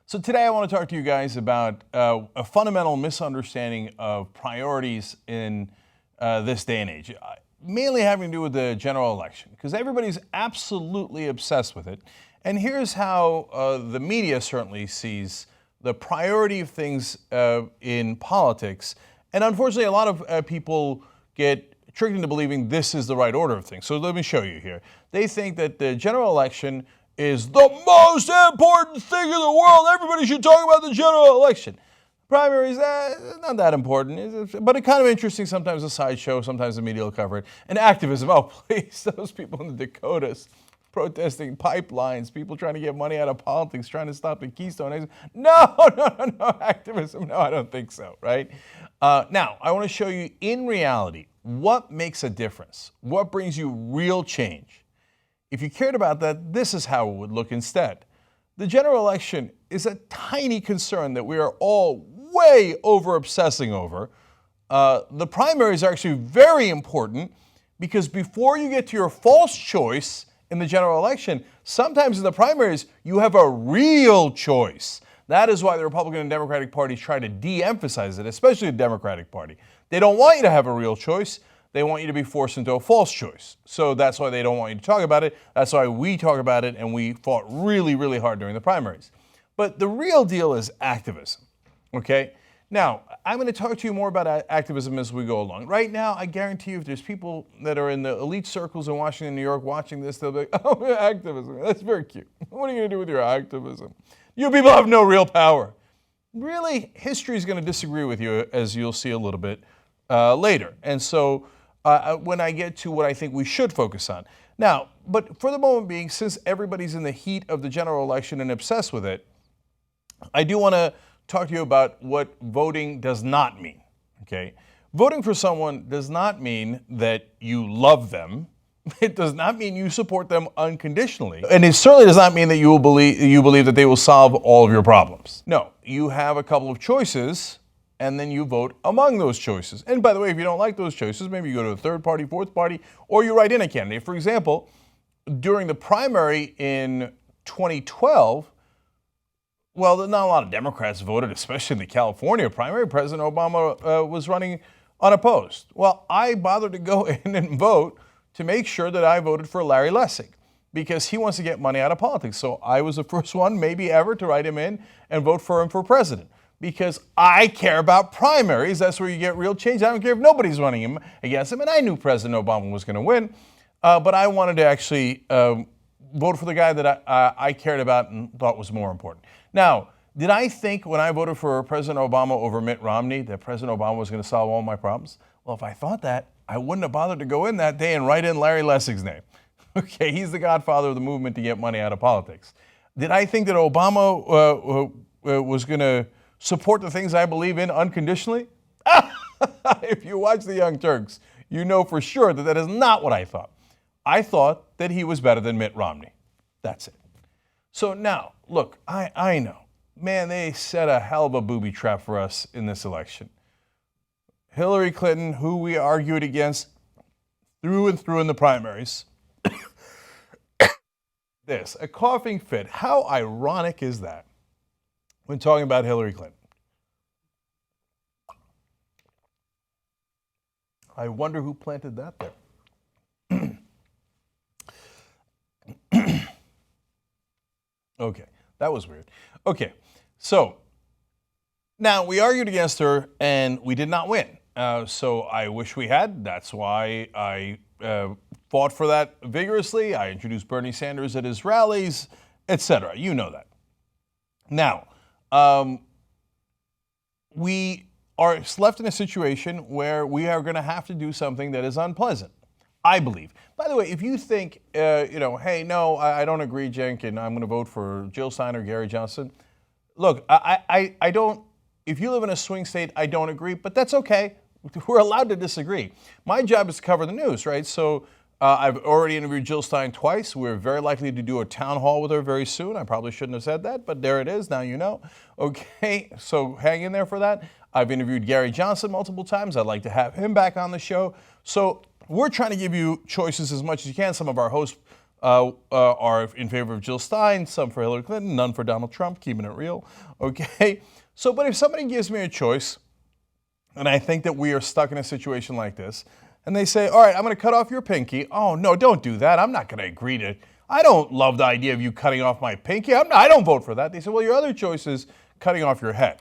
So today I want to talk to you guys about a fundamental misunderstanding of priorities in this day and age, mainly having to do with the general election, because everybody's absolutely obsessed with it. And here's how the media certainly sees the priority of things in politics. And unfortunately, a lot of people get tricked into believing this is the right order of things. So let me show you here. They think that the general election is the most important thing in the world. Everybody should talk about the general election. Primaries, not that important, but it's kind of interesting, sometimes a sideshow, sometimes the media will cover it. And activism, oh please, those people in the Dakotas protesting pipelines, people trying to get money out of politics, trying to stop the Keystone. No, activism, no, I don't think so, right? Now, I want to show you in reality what makes a difference, what brings you real change. If you cared about that, this is how it would look instead. The general election is a tiny concern that we are all way over obsessing over. The primaries are actually very important because before you get to your false choice in the general election, sometimes in the primaries you have a real choice. That is why the Republican and Democratic parties try to de-emphasize it, especially the Democratic Party. They don't want you to have a real choice. They want you to be forced into a false choice. So that's why they don't want you to talk about it. That's why we talk about it, and we fought really, really hard during the primaries. But the real deal is activism, okay? Now, I'm going to talk to you more about activism as we go along. Right now, I guarantee you if there's people that are in the elite circles in Washington, New York watching this, they'll be like, oh, activism, that's very cute. What are you going to do with your activism? You people have no real power. Really, history is going to disagree with you, as you'll see a little bit later. And so when I get to what I think we should focus on. Now, but for the moment being, since everybody's in the heat of the general election and obsessed with it, I do want to talk to you about what voting does not mean, okay? Voting for someone does not mean that you love them. It does not mean you support them unconditionally. And it certainly does not mean that you believe that they will solve all of your problems. No, you have a couple of choices, and then you vote among those choices. And by the way, if you don't like those choices, maybe you go to a third party, fourth party, or you write in a candidate. For example, during the primary in 2012, well, not a lot of Democrats voted, especially in the California primary. President Obama was running unopposed. Well, I bothered to go in and vote to make sure that I voted for Larry Lessig because he wants to get money out of politics. So I was the first one, maybe ever, to write him in and vote for him for president. Because I care about primaries. That's where you get real change. I don't care if nobody's running him against him. And I knew President Obama was going to win. But I wanted to actually vote for the guy that I cared about and thought was more important. Now, did I think when I voted for President Obama over Mitt Romney that President Obama was going to solve all my problems? Well, if I thought that, I wouldn't have bothered to go in that day and write in Larry Lessig's name. Okay, he's the godfather of the movement to get money out of politics. Did I think that Obama was going to support the things I believe in unconditionally? If you watch The Young Turks, you know for sure that that is not what I thought. I thought that he was better than Mitt Romney. That's it. So now, look, I know. Man, they set a hell of a booby trap for us in this election. Hillary Clinton, who we argued against through and through in the primaries. This, a coughing fit. How ironic is that? When talking about Hillary Clinton. I wonder who planted that there. Okay, that was weird. Okay, so now we argued against her and we did not win. So I wish we had. That's why I fought for that vigorously. I introduced Bernie Sanders at his rallies, etc. You know that. Now, we are left in a situation where we are going to have to do something that is unpleasant, I believe. By the way, if you think, hey, no, I don't agree, Cenk, and I'm going to vote for Jill Steiner, Gary Johnson. Look, I don't, if you live in a swing state, I don't agree, but that's okay. We're allowed to disagree. My job is to cover the news, right? So I've already interviewed Jill Stein twice. We're very likely to do a town hall with her very soon. I probably shouldn't have said that, but there it is. Now you know. Okay, so hang in there for that. I've interviewed Gary Johnson multiple times. I'd like to have him back on the show. So we're trying to give you choices as much as you can. Some of our hosts are in favor of Jill Stein, some for Hillary Clinton, none for Donald Trump, keeping it real. Okay? So, but if somebody gives me a choice, and I think that we are stuck in a situation like this, and they say, all right, I'm going to cut off your pinky. Oh, no, don't do that. I'm not going to agree to it. I don't love the idea of you cutting off my pinky. I don't vote for that. They say, well, your other choice is cutting off your head.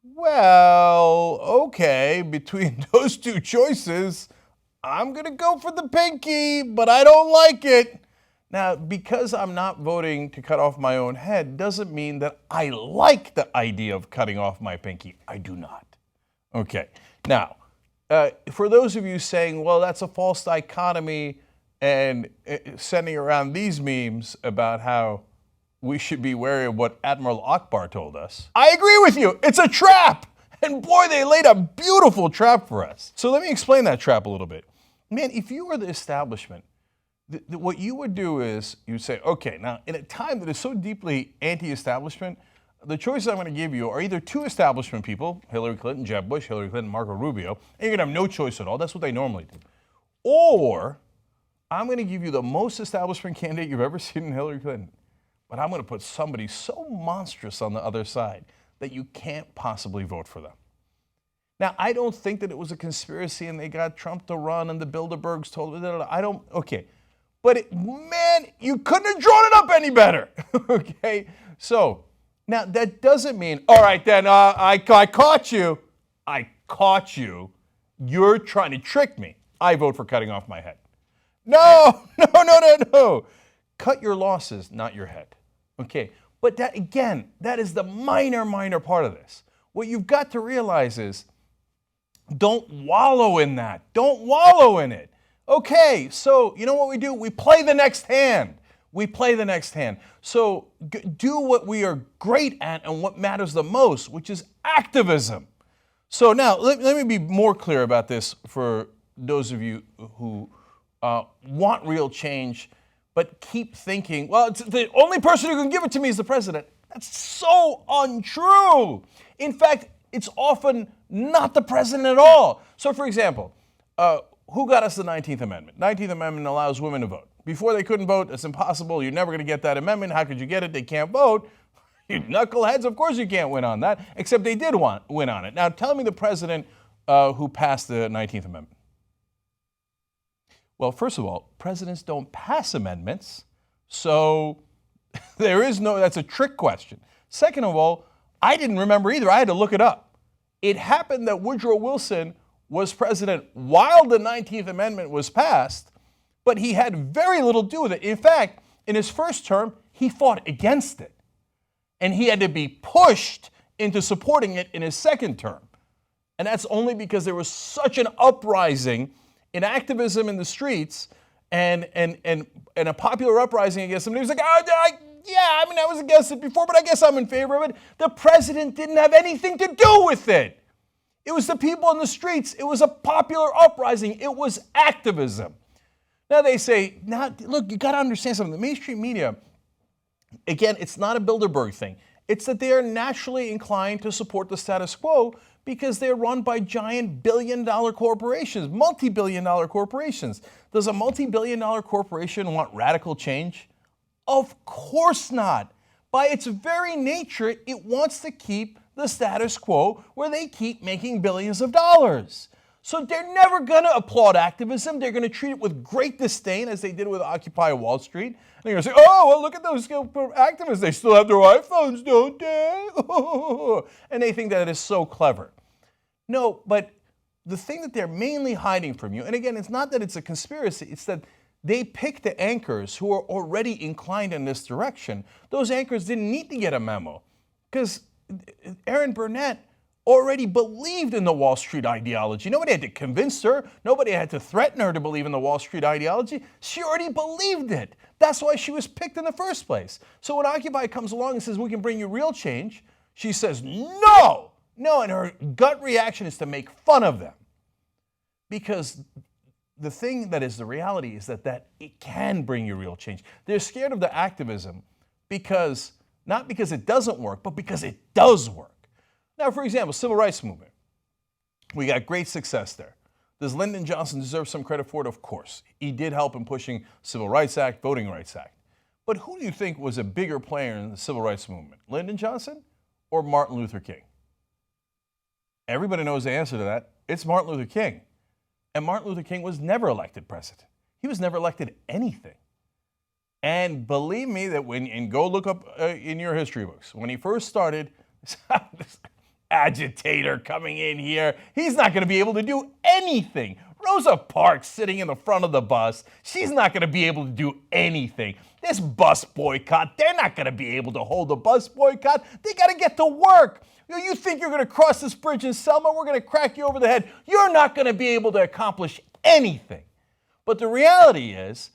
Well, okay, between those two choices, I'm going to go for the pinky, but I don't like it. Now, because I'm not voting to cut off my own head doesn't mean that I like the idea of cutting off my pinky. I do not. Okay, now, for those of you saying, well, that's a false dichotomy, and sending around these memes about how we should be wary of what Admiral Akbar told us, I agree with you. It's a trap. And boy, they laid a beautiful trap for us. So let me explain that trap a little bit. Man, if you were the establishment, what you would do is you'd say, okay, now in a time that is so deeply anti-establishment, the choices I'm going to give you are either two establishment people, Hillary Clinton, Jeb Bush, Hillary Clinton, Marco Rubio, and you're going to have no choice at all. That's what they normally do. Or I'm going to give you the most establishment candidate you've ever seen in Hillary Clinton, but I'm going to put somebody so monstrous on the other side that you can't possibly vote for them. Now, I don't think that it was a conspiracy and they got Trump to run and the Bilderbergs told me, I don't, okay. But man, you couldn't have drawn it up any better, okay? So, now that doesn't mean, all right then, I caught you. I caught you. You're trying to trick me. I vote for cutting off my head. No. Cut your losses, not your head, okay? But that, again, that is the minor part of this. What you've got to realize is, don't wallow in that. Don't wallow in it. Okay, so you know what we do? We play the next hand. So do what we are great at and what matters the most, which is activism. So now, let me be more clear about this for those of you who want real change, but keep thinking, well, it's the only person who can give it to me is the president. That's so untrue. In fact, it's often not the president at all. So, for example, who got us the 19th Amendment? 19th Amendment allows women to vote. Before they couldn't vote, it's impossible. You're never going to get that amendment. How could you get it? They can't vote. You knuckleheads, of course you can't win on that, except they did win on it. Now, tell me the president who passed the 19th Amendment. Well, first of all, presidents don't pass amendments, so that's a trick question. Second of all, I didn't remember either. I had to look it up. It happened that Woodrow Wilson was president while the 19th Amendment was passed, but he had very little to do with it. In fact, in his first term, he fought against it, and he had to be pushed into supporting it in his second term. And that's only because there was such an uprising in activism in the streets and a popular uprising against him. And he was like, I was against it before, but I guess I'm in favor of it. The president didn't have anything to do with it. It was the people in the streets. It was a popular uprising. It was activism. Now they say, look, you got to understand something. The mainstream media, again, it's not a Bilderberg thing. It's that they are naturally inclined to support the status quo because they're run by giant billion-dollar corporations, multi-billion-dollar corporations. Does a multi-billion-dollar corporation want radical change? Of course not. By its very nature, it wants to keep the status quo where they keep making billions of dollars. So they're never going to applaud activism. They're going to treat it with great disdain, as they did with Occupy Wall Street. And they're going to say, oh, well, look at those activists. They still have their iPhones, don't they? And they think that it is so clever. No, but the thing that they're mainly hiding from you, and again, it's not that it's a conspiracy, it's that they picked the anchors who are already inclined in this direction. Those anchors didn't need to get a memo because Erin Burnett already believed in the Wall Street ideology. Nobody had to convince her. Nobody had to threaten her to believe in the Wall Street ideology. She already believed it. That's why she was picked in the first place. So when Occupy comes along and says, we can bring you real change, she says, no, and her gut reaction is to make fun of them. Because the thing that is the reality is that it can bring you real change. They're scared of the activism because, not because it doesn't work, but because it does work. Now, for example, civil rights movement. We got great success there. Does Lyndon Johnson deserve some credit for it? Of course. He did help in pushing Civil Rights Act, Voting Rights Act. But who do you think was a bigger player in the civil rights movement, Lyndon Johnson or Martin Luther King? Everybody knows the answer to that. It's Martin Luther King. And Martin Luther King was never elected president. He was never elected anything. And believe me that and go look up in your history books, when he first started, this agitator coming in here, he's not going to be able to do anything. Rosa Parks sitting in the front of the bus, she's not going to be able to do anything. This bus boycott, they're not going to be able to hold a bus boycott. They got to get to work. You think you're going to cross this bridge in Selma, we're going to crack you over the head. You're not going to be able to accomplish anything. But the reality is,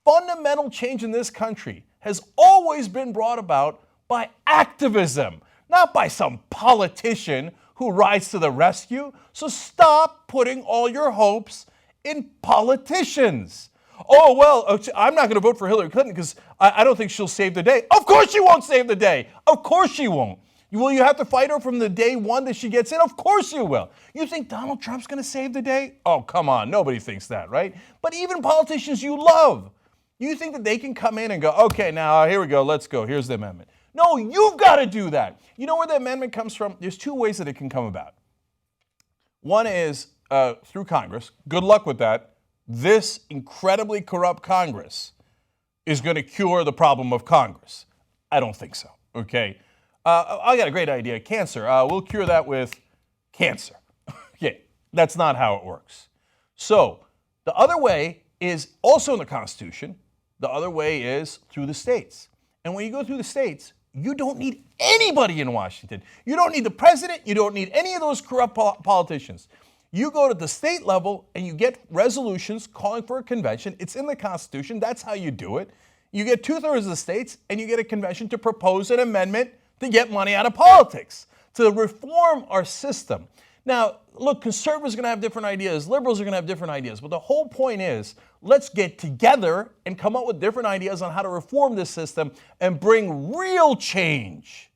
fundamental change in this country has always been brought about by activism, not by some politician who rides to the rescue. So stop putting all your hopes in politicians. Oh, well, I'm not going to vote for Hillary Clinton because I don't think she'll save the day. Of course she won't save the day. Of course she won't. Will you have to fight her from the day one that she gets in? Of course you will. You think Donald Trump's going to save the day? Oh, come on. Nobody thinks that, right? But even politicians you love, you think that they can come in and go, okay, now here we go. Let's go. Here's the amendment. No, you've got to do that. You know where the amendment comes from? There's two ways that it can come about. One is through Congress. Good luck with that. This incredibly corrupt Congress is going to cure the problem of Congress. I don't think so, okay? I got a great idea. Cancer. We'll cure that with cancer. Yeah, that's not how it works. So the other way is also in the Constitution. The other way is through the states. And when you go through the states, you don't need anybody in Washington. You don't need the president. You don't need any of those corrupt politicians. You go to the state level and you get resolutions calling for a convention. It's in the Constitution. That's how you do it. You get 2/3 of the states and you get a convention to propose an amendment to get money out of politics, to reform our system. Now, look, conservatives are going to have different ideas. Liberals are going to have different ideas. But the whole point is, let's get together and come up with different ideas on how to reform this system and bring real change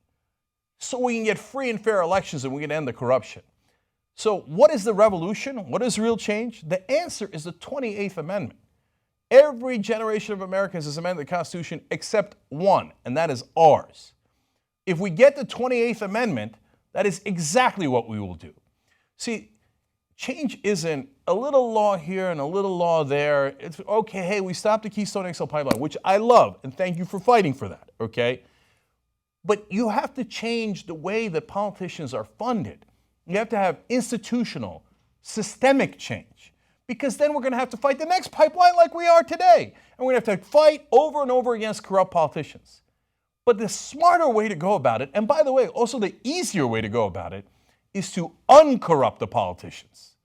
so we can get free and fair elections and we can end the corruption. So what is the revolution? What is real change? The answer is the 28th Amendment. Every generation of Americans has amended the Constitution except one, and that is ours. If we get the 28th Amendment, that is exactly what we will do. See, change isn't a little law here and a little law there. It's okay, hey, we stopped the Keystone XL pipeline, which I love, and thank you for fighting for that, okay? But you have to change the way that politicians are funded. You have to have institutional, systemic change, because then we're going to have to fight the next pipeline like we are today. And we're going to have to fight over and over against corrupt politicians. But the smarter way to go about it, and by the way, also the easier way to go about it, is to uncorrupt the politicians.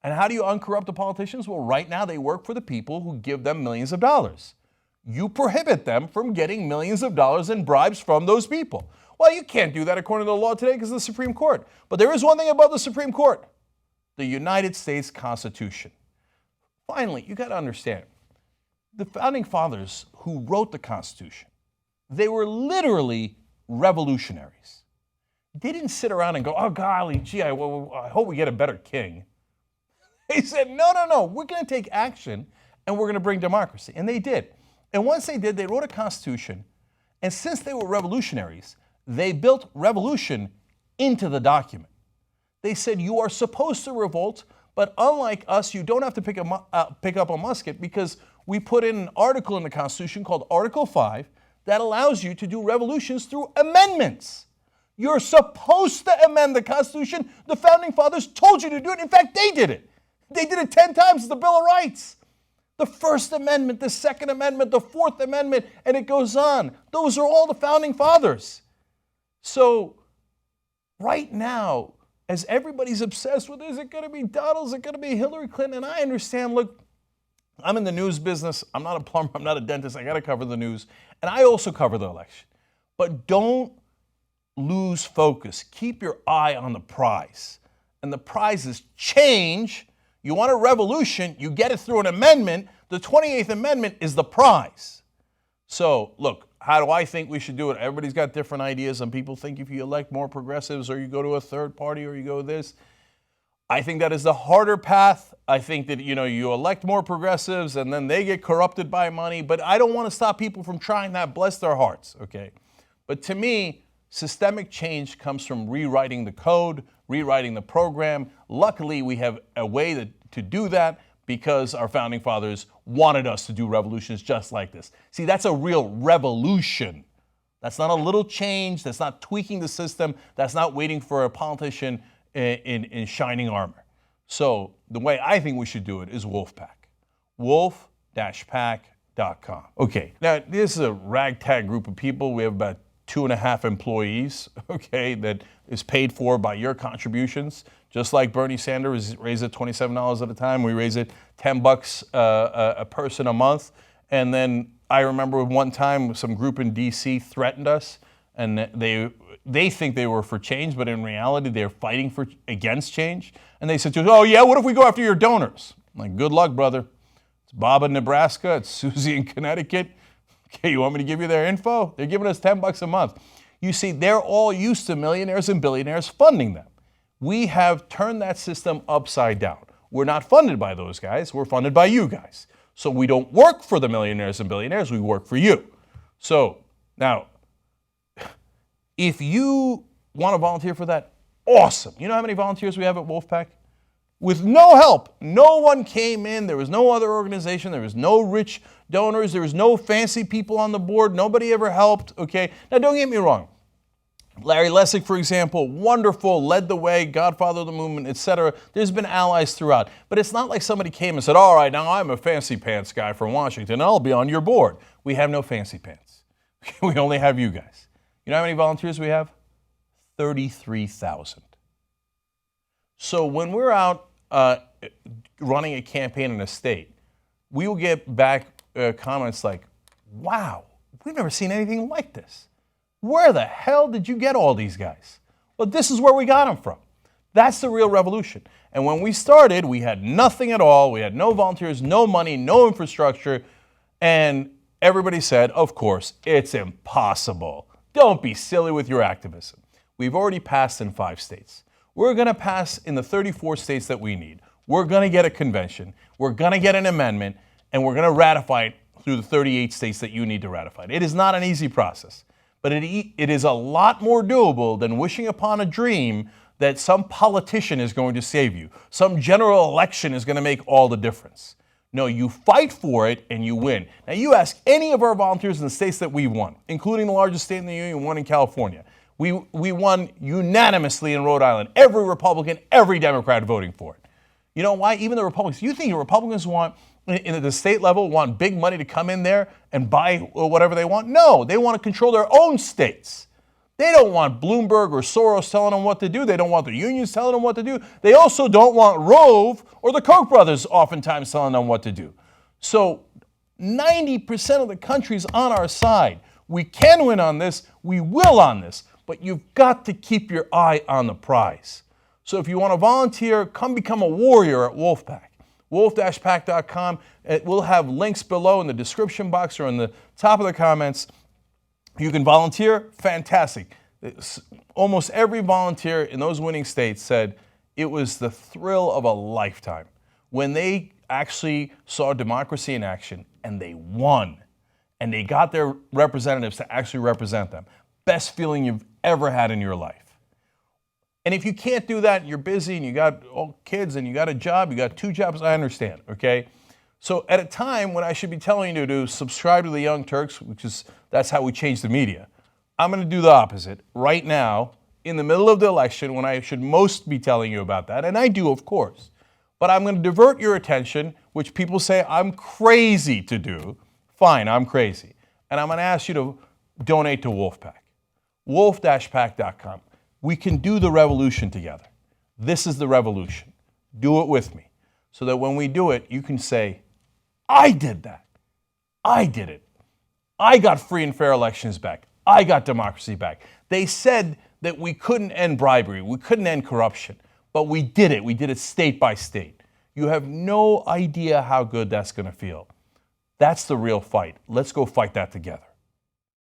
And how do you uncorrupt the politicians? Well, right now they work for the people who give them millions of dollars. You prohibit them from getting millions of dollars in bribes from those people. Well, you can't do that according to the law today because of the Supreme Court. But there is one thing above the Supreme Court: the United States Constitution. Finally, you got to understand, the Founding Fathers who wrote the Constitution, they were literally revolutionaries. They didn't sit around and go, oh, golly, gee, I hope we get a better king. They said, no, we're going to take action and we're going to bring democracy. And they did. And once they did, they wrote a constitution. And since they were revolutionaries, they built revolution into the document. They said, you are supposed to revolt, but unlike us, you don't have to pick up a musket, because we put in an article in the Constitution called Article 5 that allows you to do revolutions through amendments. You're supposed to amend the Constitution. The Founding Fathers told you to do it. In fact, they did it. They did it 10 times, the Bill of Rights. The First Amendment, the Second Amendment, the Fourth Amendment, and it goes on. Those are all the Founding Fathers. So right now, as everybody's obsessed with, is it going to be Donald, is it going to be Hillary Clinton? And I understand, look, I'm in the news business. I'm not a plumber. I'm not a dentist. I got to cover the news. And I also cover the election. But don't lose focus. Keep your eye on the prize. And the prize is change. You want a revolution, you get it through an amendment. The 28th Amendment is the prize. So, look, how do I think we should do it? Everybody's got different ideas. Some people think if you elect more progressives or you go to a third party or you go this. I think that is the harder path. I think that, you elect more progressives and then they get corrupted by money, but I don't want to stop people from trying that, bless their hearts, okay? But to me, systemic change comes from rewriting the code, rewriting the program. Luckily, we have a way to do that because our founding fathers wanted us to do revolutions just like this. See, that's a real revolution. That's not a little change. That's not tweaking the system. That's not waiting for a politician in shining armor. So the way I think we should do it is Wolfpack. Wolf-pack.com. Okay, now this is a ragtag group of people. We have about 2.5 employees, okay, that is paid for by your contributions. Just like Bernie Sanders raised it $27 at a time, we raise it $10 a person a month. And then I remember one time some group in DC threatened us, and they think they were for change, but in reality they're fighting against change. And they said to us, oh yeah, what if we go after your donors? I'm like, good luck, brother. It's Bob in Nebraska, it's Susie in Connecticut. Okay, you want me to give you their info? They're giving us $10 a month. You see, they're all used to millionaires and billionaires funding them. We have turned that system upside down. We're not funded by those guys, we're funded by you guys. So we don't work for the millionaires and billionaires, we work for you. So now, if you want to volunteer for that, awesome. You know how many volunteers we have at Wolfpack? With no help. No one came in. There was no other organization. There was no rich donors. There was no fancy people on the board. Nobody ever helped, okay? Now, don't get me wrong. Larry Lessig, for example, wonderful, led the way, godfather of the movement, etc. There's been allies throughout. But it's not like somebody came and said, all right, now I'm a fancy pants guy from Washington, and I'll be on your board. We have no fancy pants. We only have you guys. You know how many volunteers we have? 33,000. So when we're out running a campaign in a state, we will get back comments like, wow, we've never seen anything like this. Where the hell did you get all these guys? Well, this is where we got them from. That's the real revolution. And when we started, we had nothing at all. We had no volunteers, no money, no infrastructure. And everybody said, of course, it's impossible. Don't be silly with your activism. We've already passed in 5 states. We're going to pass in the 34 states that we need. We're going to get a convention. We're going to get an amendment. And we're going to ratify it through the 38 states that you need to ratify it. It is not an easy process. But it is a lot more doable than wishing upon a dream that some politician is going to save you. Some general election is going to make all the difference. No, you fight for it and you win. Now, you ask any of our volunteers in the states that we've won, including the largest state in the union, one in California. We won unanimously in Rhode Island. Every Republican, every Democrat voting for it. You know why? Even the Republicans. You think the Republicans in the state level, want big money to come in there and buy whatever they want? No, they want to control their own states. They don't want Bloomberg or Soros telling them what to do. They don't want the unions telling them what to do. They also don't want Rove or the Koch brothers oftentimes telling them what to do. So 90% of the country's on our side. We can win on this. We will on this. But you've got to keep your eye on the prize. So if you want to volunteer, come become a warrior at Wolfpack. Wolf-pack.com. We'll have links below in the description box or in the top of the comments. You can volunteer. Fantastic. Almost every volunteer in those winning states said it was the thrill of a lifetime when they actually saw democracy in action and they won and they got their representatives to actually represent them. Best feeling you've ever had in your life. And if you can't do that, you're busy and you got all kids and you got a job, you got 2 jobs, I understand, okay? So at a time when I should be telling you to subscribe to the Young Turks, that's how we change the media, I'm going to do the opposite right now in the middle of the election when I should most be telling you about that, and I do, of course. But I'm going to divert your attention, which people say I'm crazy to do. Fine, I'm crazy. And I'm going to ask you to donate to Wolfpack. Wolf-pack.com. We can do the revolution together. This is the revolution. Do it with me. So that when we do it, you can say, I did that. I did it. I got free and fair elections back. I got democracy back. They said that we couldn't end bribery. We couldn't end corruption. But we did it. We did it state by state. You have no idea how good that's going to feel. That's the real fight. Let's go fight that together.